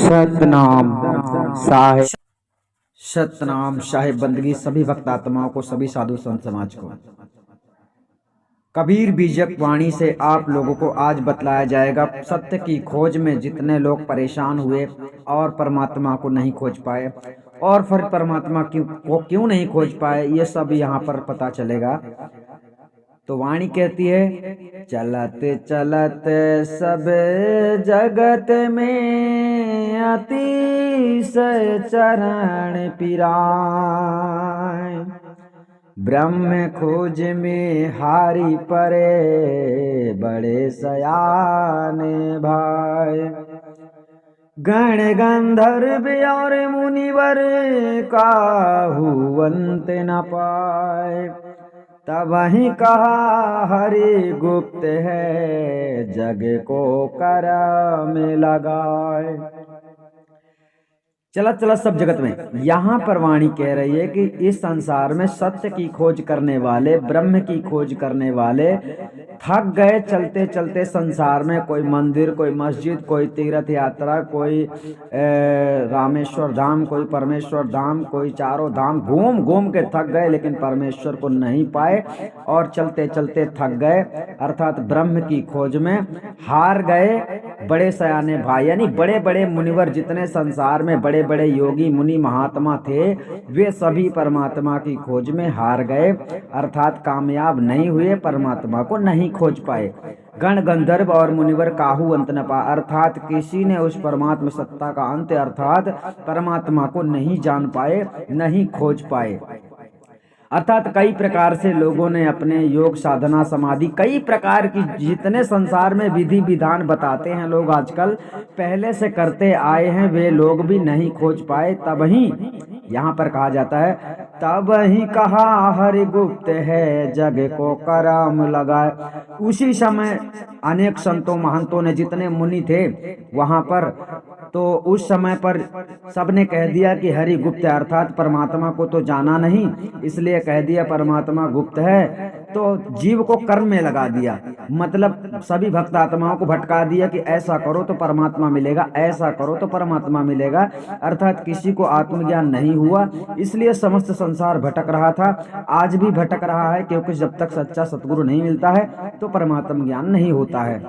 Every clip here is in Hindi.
सतनाम साहिब। सतनाम साहिब बंदगी सभी भक्त आत्माओं को, सभी साधु संत समाज को। कबीर बीजक वाणी से आप लोगों को आज बतलाया जाएगा सत्य की खोज में जितने लोग परेशान हुए और परमात्मा को नहीं खोज पाए, और फिर परमात्मा क्यों नहीं खोज पाए, ये सब यहाँ पर पता चलेगा। तो वाणी कहती है, चलते चलते सब जगत में अतिशय चरण पिराय, ब्रह्म खोज में हारी परे बड़े सयाने भाई। गण गंधर्व और मुनिवर काहू अंत न पाए, तब वही कहा हरि गुप्त है जग को कर में लगाए। चला चला सब जगत में, यहाँ पर वाणी कह रही है कि इस संसार में सत्य की खोज करने वाले, ब्रह्म की खोज करने वाले थक गए चलते चलते संसार में। कोई मंदिर, कोई मस्जिद, कोई तीर्थ यात्रा, कोई रामेश्वर धाम, कोई परमेश्वर धाम, कोई चारों धाम घूम घूम के थक गए, लेकिन परमेश्वर को नहीं पाए और चलते चलते थक गए, अर्थात ब्रह्म की खोज में हार गए बड़े सयाने भाई। यानी बड़े बड़े मुनिवर जितने संसार में बड़े बड़े योगी मुनि महात्मा थे, वे सभी परमात्मा की खोज में हार गए, अर्थात कामयाब नहीं हुए, परमात्मा को नहीं खोज पाए। गण गंधर्व और मुनिवर काहू अंत न पाए, अर्थात किसी ने उस परमात्मा सत्ता का अंत अर्थात परमात्मा को नहीं जान पाए, नहीं खोज पाए। अर्थात कई प्रकार से लोगों ने अपने योग साधना समाधि, कई प्रकार की जितने संसार में विधि विधान बताते हैं लोग आजकल, पहले से करते आए हैं, वे लोग भी नहीं खोज पाए। तब ही यहाँ पर कहा जाता है, तब ही कहा हरि गुप्त है जग को करम लगाए। उसी समय अनेक संतों महंतों ने, जितने मुनि थे वहां पर, तो उस समय पर सबने कह दिया कि हरि गुप्त है, अर्थात परमात्मा को तो जाना नहीं, इसलिए कह दिया परमात्मा गुप्त है। तो जीव को कर्म में लगा दिया, मतलब सभी भक्त आत्माओं को भटका दिया कि ऐसा करो तो परमात्मा मिलेगा, ऐसा करो तो परमात्मा मिलेगा, अर्थात किसी को आत्मज्ञान नहीं हुआ, इसलिए समस्त संसार भटक रहा था, आज भी भटक रहा है, क्योंकि जब तक सच्चा सतगुरु नहीं मिलता है तो परमात्मा ज्ञान नहीं होता है।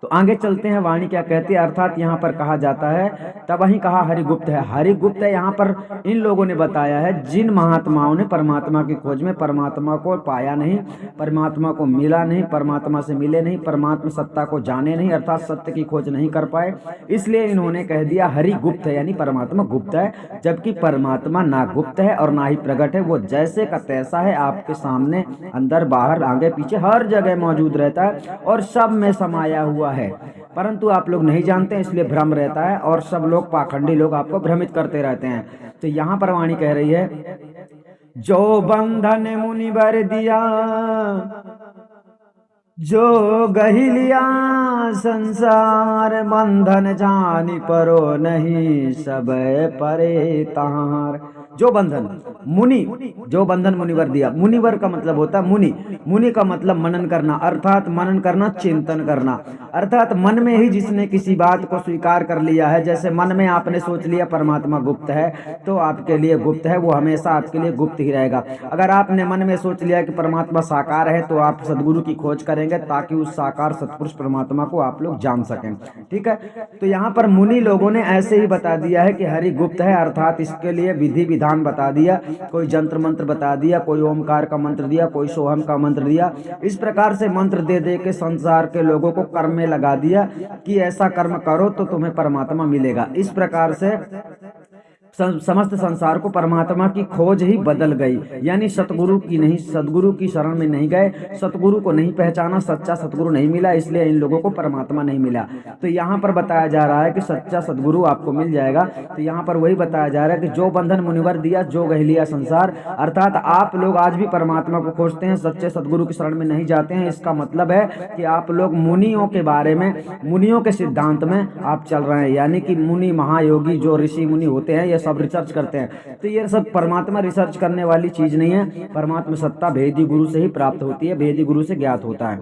तो आगे चलते हैं, वाणी क्या कहती है, अर्थात यहाँ पर कहा जाता है, तब वही कहा हरि गुप्त है। हरि गुप्त है यहाँ पर इन लोगों ने बताया है जिन महात्माओं ने परमात्मा की खोज में परमात्मा को पाया नहीं, परमात्मा को मिला नहीं, परमात्मा से मिले नहीं, परमात्मा सत्ता को जाने नहीं, अर्थात सत्य की खोज नहीं कर पाए, इसलिए इन्होंने कह दिया हरि गुप्त है, यानी परमात्मा गुप्त है। जबकि परमात्मा ना गुप्त है और ना ही प्रकट है, वो जैसे का तैसा है, आपके सामने, अंदर बाहर, आगे पीछे, हर जगह मौजूद रहता है और सब में समाया हुआ है, परंतु आप लोग नहीं जानते, इसलिए भ्रम रहता है और सब लोग पाखंडी लोग आपको भ्रमित करते रहते हैं। तो यहाँ पर वाणी कह रही है, जो बंधन मुनि बर दिया, जो गही लिया संसार, बंधन जानी परो नहीं सब परे तार। जो बंधन मुनि, जो बंधन मुनिवर दिया, मुनिवर का मतलब होता है मुनि, मुनि का मतलब मनन करना, अर्थात मनन करना, चिंतन करना, अर्थात मन में ही जिसने किसी बात को स्वीकार कर लिया है, जैसे मन में आपने सोच लिया परमात्मा गुप्त है, तो आपके लिए गुप्त है, वो हमेशा आपके लिए गुप्त ही रहेगा। अगर आपने मन में सोच लिया कि परमात्मा साकार है, तो आप सदगुरु की खोज करेंगे ताकि उस साकार सतपुरुष परमात्मा को आप लोग जान सकें। ठीक है, तो यहाँ पर मुनि लोगों ने ऐसे ही बता दिया है कि हरि गुप्त है, अर्थात इसके लिए विधि विधान बता दिया, कोई जंत्र मंत्र बता दिया, कोई ओमकार का मंत्र दिया, कोई सोहम का मंत्र दिया, इस प्रकार से मंत्र दे दे के संसार के लोगों को कर्म में लगा दिया कि ऐसा कर्म करो तो तुम्हें परमात्मा मिलेगा। इस प्रकार से समस्त संसार को परमात्मा की खोज ही बदल गई, यानी सतगुरु की नहीं, सदगुरु की शरण में नहीं गए, सतगुरु को नहीं पहचाना, सच्चा सतगुरु नहीं मिला, इसलिए इन लोगों को परमात्मा नहीं मिला। तो यहाँ पर बताया जा रहा है कि सच्चा सदगुरु आपको मिल जाएगा। तो यहाँ पर वही बताया जा रहा है कि जो बंधन मुनिवर दिया, जो गह लिया संसार, अर्थात आप लोग आज भी परमात्मा को खोजते हैं, सच्चे सदगुरु की शरण में नहीं जाते हैं। इसका मतलब है कि आप लोग मुनियों के बारे में, मुनियों के सिद्धांत में आप चल रहे हैं, यानी कि मुनि महायोगी जो ऋषि मुनि होते हैं, ये सब रिसर्च करते हैं। तो ये सब परमात्मा रिसर्च करने वाली चीज नहीं है, परमात्मा सत्ता भेदी गुरु से ही प्राप्त होती है, भेदी गुरु से ज्ञात होता है।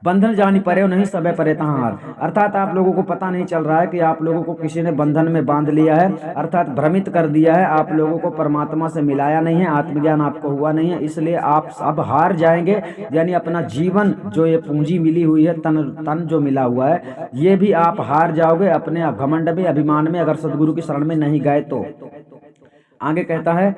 बंधन जानी परे नहीं सबे परे तहार। अर्थात आप लोगों को पता नहीं चल रहा है कि आप लोगों को किसी ने बंधन में बांध लिया है, अर्थात भ्रमित कर दिया है, आप लोगों को परमात्मा से मिलाया नहीं है, आत्मज्ञान आपको हुआ नहीं है, इसलिए आप अब हार जाएंगे। यानी अपना जीवन जो ये पूंजी मिली हुई है, तन जो मिला हुआ है, ये भी आप हार जाओगे अपने घमंड में, अभिमान में, अगर सदगुरु की शरण में नहीं गए तो। आगे कहता है,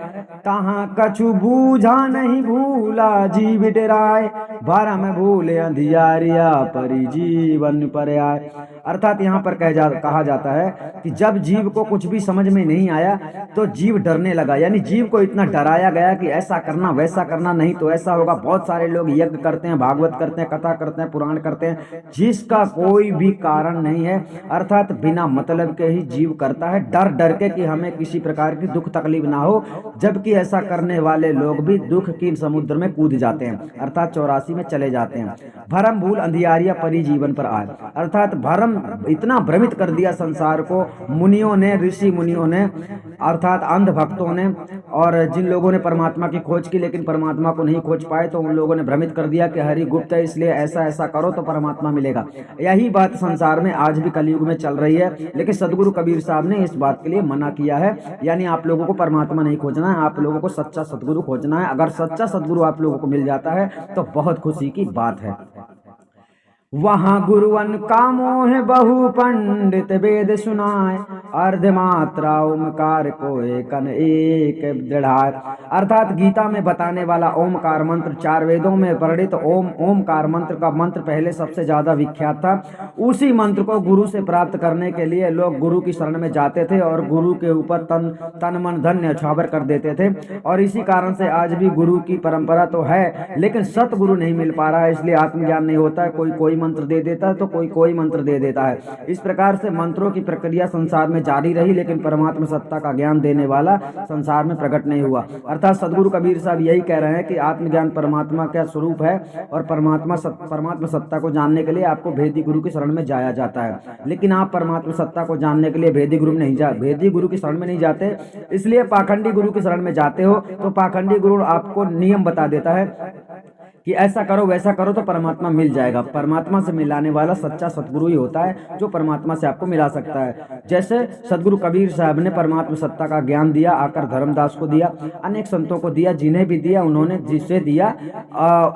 तहाँ कछु बूझा नहीं भूला जीव डेराय, भरम भूले अंधियारिया परि जीवन पर आए। अर्थात यहाँ पर कहा जाता है कि जब जीव को कुछ भी समझ में नहीं आया तो जीव डरने लगा। यानी जीव को इतना डराया गया कि ऐसा करना वैसा करना, नहीं तो ऐसा होगा। बहुत सारे लोग यज्ञ करते हैं, भागवत करते हैं, कथा करते हैं, पुराण करते हैं, जिसका कोई भी कारण नहीं है, अर्थात बिना मतलब के ही जीव करता है, डर डर के कि हमें किसी प्रकार की दुख तकलीफ ना हो। जबकि ऐसा करने वाले लोग भी दुख की समुद्र में कूद जाते हैं, अर्थात 84 में चले जाते हैं। भरम भूल अंधियारिया परि जीवन पर आए। अर्थात भरम इतना भ्रमित कर दिया संसार को मुनियों ने, ऋषि मुनियों ने, अर्थात अंध भक्तों ने, और जिन लोगों ने परमात्मा की खोज की लेकिन परमात्मा को नहीं खोज पाए, तो उन लोगों ने भ्रमित कर दिया कि हरि गुप्त है, इसलिए ऐसा ऐसा करो तो परमात्मा मिलेगा। यही बात संसार में आज भी कलयुग में चल रही है। लेकिन सदगुरु कबीर साहब ने इस बात के लिए मना किया है। यानी आप लोगों को परमात्मा नहीं खोजना है, आप लोगों को सच्चा सदगुरु खोजना है। अगर सच्चा सदगुरु आप लोगों को मिल जाता है तो बहुत खुशी की बात है। वहाँ गुरुवन का मोह बहु पंडित वेद सुनाए, अर्धमात्रा ओमकार को एकन एक दृढ़ाय। अर्थात गीता में बताने वाला ओमकार मंत्र, 4 वेदों में वर्णित ओमकार मंत्र का मंत्र पहले सबसे ज्यादा विख्यात था। उसी मंत्र को गुरु से प्राप्त करने के लिए लोग गुरु की शरण में जाते थे और गुरु के ऊपर तन मन धन न्यौछावर कर देते थे। और इसी कारण से आज भी गुरु की परंपरा तो है, लेकिन सतगुरु नहीं मिल पा रहा है, इसलिए आत्मज्ञान नहीं होता है। कोई मंत्र दे देता है तो कोई मंत्र दे देता है। इस प्रकार से मंत्रों की प्रक्रिया संसार में जारी रही, लेकिन परमात्मा सत्ता का ज्ञान देने वाला संसार में प्रकट नहीं हुआ। अर्थात सदगुरु कबीर साहब यही कह रहे हैं कि आत्मज्ञान परमात्मा का स्वरूप है, और परमात्मा सत्ता को जानने के लिए आपको भेदी गुरु की शरण में जाया जाता है। लेकिन आप परमात्मा सत्ता को जानने के लिए भेदी गुरु की शरण में नहीं जाते, इसलिए पाखंडी गुरु की शरण में जाते हो। तो पाखंडी गुरु आपको नियम बता देता है कि ऐसा करो वैसा करो तो परमात्मा मिल जाएगा। परमात्मा से मिलाने वाला सच्चा सतगुरु ही होता है जो परमात्मा से आपको मिला सकता है। जैसे सदगुरु कबीर साहब ने परमात्मा सत्ता का ज्ञान दिया, आकर धर्मदास को दिया, अनेक संतों को दिया, जिन्हें भी दिया उन्होंने जिसे दिया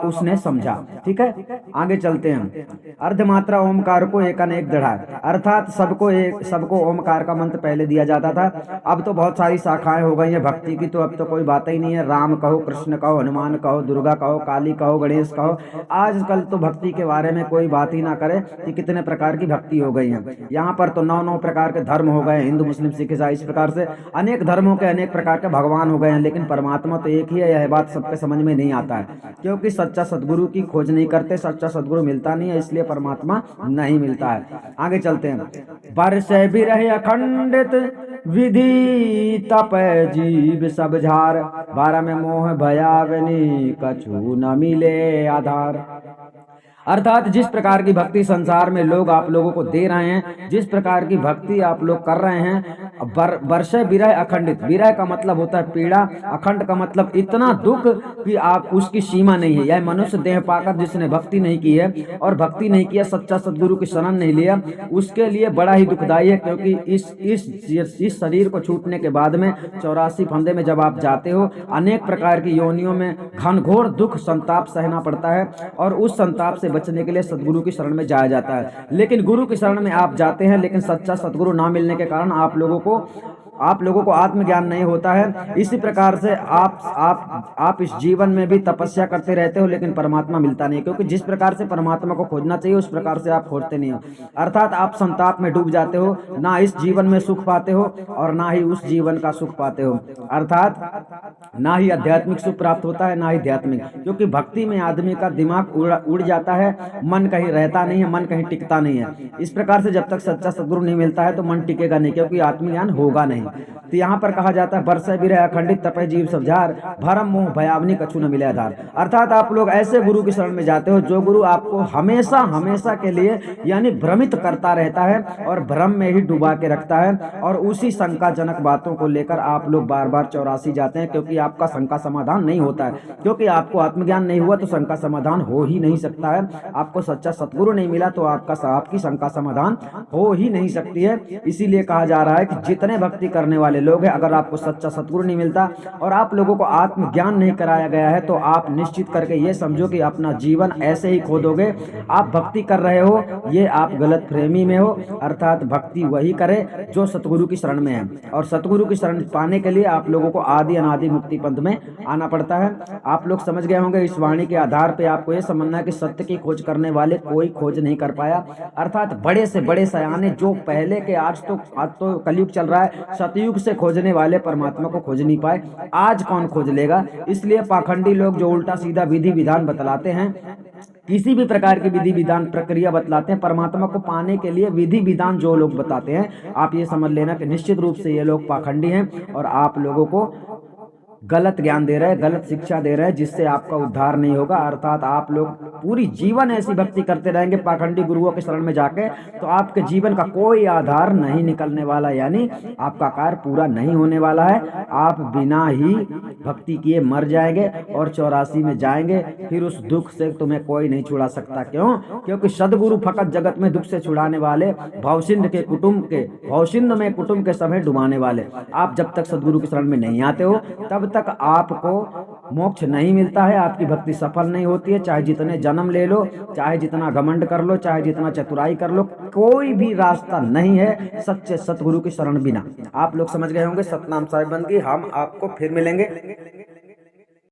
उसने समझा। ठीक है, आगे चलते हैं। अर्धमात्रा ओमकार को एक अनेक दृढ़ाए। अर्थात सबको ओमकार का मंत्र पहले दिया जाता था। अब तो बहुत सारी शाखाएं हो गई हैं भक्ति की, तो अब तो कोई बात ही नहीं है। राम कहो, कृष्ण कहो, हनुमान कहो, दुर्गा कहो, काली कहो, गणेश कहो। आजकल तो भक्ति के बारे में कोई बात ही ना करे कि कितने प्रकार की भक्ति हो गई है। यहाँ पर तो 9 प्रकार के धर्म हो गए, हिंदू मुस्लिम सिख ईसाई, इस प्रकार से अनेक धर्मों के अनेक प्रकार के भगवान हो गए हैं। लेकिन परमात्मा तो एक ही है। यह बात सबके समझ में नहीं आता है, क्योंकि सच्चा सदगुरु की खोज नहीं करते, सच्चा सदगुरु मिलता नहीं है, इसलिए परमात्मा नहीं मिलता है। आगे चलते हैं। बरसे बिरह अखंडित विधि तप जीव सब झार, 12 में मोह भयावनी कछु न मिले आधार। अर्थात जिस प्रकार की भक्ति संसार में लोग आप लोगों को दे रहे हैं, जिस प्रकार की भक्ति आप लोग कर रहे हैं, वर्षे विरह अखंडित। विरह का मतलब होता है पीड़ा, अखंड का मतलब इतना दुख कि आप उसकी सीमा नहीं है। यह मनुष्य देह पाकर जिसने भक्ति नहीं की है और भक्ति नहीं किया, सच्चा सदगुरु की शरण नहीं लिया, उसके लिए बड़ा ही दुखदायी है। क्योंकि इस शरीर को छूटने के बाद में 84 फंदे में जब आप जाते हो, अनेक प्रकार की योनियों में घनघोर दुख संताप सहना पड़ता है, और उस संताप से बचने के लिए सदगुरु की शरण में जाया जाता है। लेकिन गुरु की शरण में आप जाते हैं, लेकिन सच्चा सदगुरु ना मिलने के कारण आप लोगों को आत्मज्ञान नहीं होता है। इसी प्रकार से आप इस जीवन में भी तपस्या करते रहते हो, लेकिन परमात्मा मिलता नहीं, क्योंकि जिस प्रकार से परमात्मा को खोजना चाहिए उस प्रकार से आप खोजते नहीं हो। अर्थात आप संताप में डूब जाते हो, ना इस जीवन में सुख पाते हो और ना ही उस जीवन का सुख पाते हो। अर्थात ना ही आध्यात्मिक सुख प्राप्त होता है, ना ही आध्यात्मिक, क्योंकि भक्ति में आदमी का दिमाग उड़ जाता है, मन कहीं रहता नहीं है, मन कहीं टिकता नहीं है। इस प्रकार से जब तक सच्चा सदगुरु नहीं मिलता है तो मन टिकेगा नहीं, क्योंकि आत्मज्ञान होगा नहीं। तो यहाँ पर कहा जाता है बरसे बिरह अखंडित तपे जीव सब झार भरम मोह भयावनी कछु न मिले आधार। अर्थात आप लोग ऐसे गुरु की शरण में जाते हो जो गुरु आपको हमेशा हमेशा के लिए यानी भ्रमित करता रहता है और भ्रम में ही डुबा के रखता है, और उसी शंकाजनक बातों को लेकर आप लोग बार बार चौरासी जाते हैं, क्योंकि आपका शंका समाधान नहीं होता है। क्योंकि आपको आत्मज्ञान नहीं हुआ तो शंका समाधान हो ही नहीं सकता है। आपको सच्चा सतगुरु नहीं मिला तो आपकी शंका समाधान हो ही नहीं सकती है। इसीलिए कहा जा रहा है कि जितने भक्ति करने वाले लोग हैं, अगर आपको सच्चा सतगुरु नहीं मिलता और आप लोगों को आत्मज्ञान नहीं कराया गया है तो आप निश्चित करके ये समझो कि अपना जीवन ऐसे ही खो दोगे। आप भक्ति कर रहे हो, ये आप गलत फहमी में हो। अर्थात भक्ति वही करे जो सतगुरु की शरण में है, और सतगुरु की शरण पाने के लिए आप लोगों को आदि अनादि मुक्ति पंथ में आना पड़ता है। आप लोग समझ गए होंगे। इस वाणी के आधार पे आपको ये समझना है कि सत्य की खोज करने वाले कोई खोज नहीं कर पाया। अर्थात बड़े से बड़े सयाने जो पहले के, आज तो कलयुग चल रहा है, सतयुग से खोजने वाले परमात्मा को खोज नहीं पाए, आज कौन खोज लेगा। इसलिए पाखंडी लोग जो उल्टा सीधा विधि विधान बतलाते हैं, किसी भी प्रकार की विधि विधान प्रक्रिया बतलाते हैं, परमात्मा को पाने के लिए विधि विधान जो लोग बताते हैं, आप ये समझ लेना कि निश्चित रूप से ये लोग पाखंडी हैं और आप लोगों को गलत ज्ञान दे रहे हैं, गलत शिक्षा दे रहे हैं, जिससे आपका उद्धार नहीं होगा। अर्थात आप लोग पूरी जीवन ऐसी भक्ति करते रहेंगे पाखंडी गुरुओं के शरण में जाके, तो आपके जीवन का कोई आधार नहीं निकलने वाला, यानी आपका कार्य पूरा नहीं होने वाला है। आप बिना ही भक्ति किए मर जाएंगे और 84 में जाएंगे, फिर उस दुख से तुम्हें कोई नहीं छुड़ा सकता। क्यों? क्योंकि सदगुरु फकत जगत में दुख से छुड़ाने वाले, भवसिंध में कुटुंब के समय डुबाने वाले। आप जब तक सदगुरु की शरण में नहीं आते हो तब तक आपको मोक्ष नहीं मिलता है, आपकी भक्ति सफल नहीं होती है। चाहे जितने जन्म ले लो, चाहे जितना घमंड कर लो, चाहे जितना चतुराई कर लो, कोई भी रास्ता नहीं है सच्चे सतगुरु की शरण बिना। आप लोग समझ गए होंगे। सतनाम साहिब बंदगी, हम आपको फिर मिलेंगे।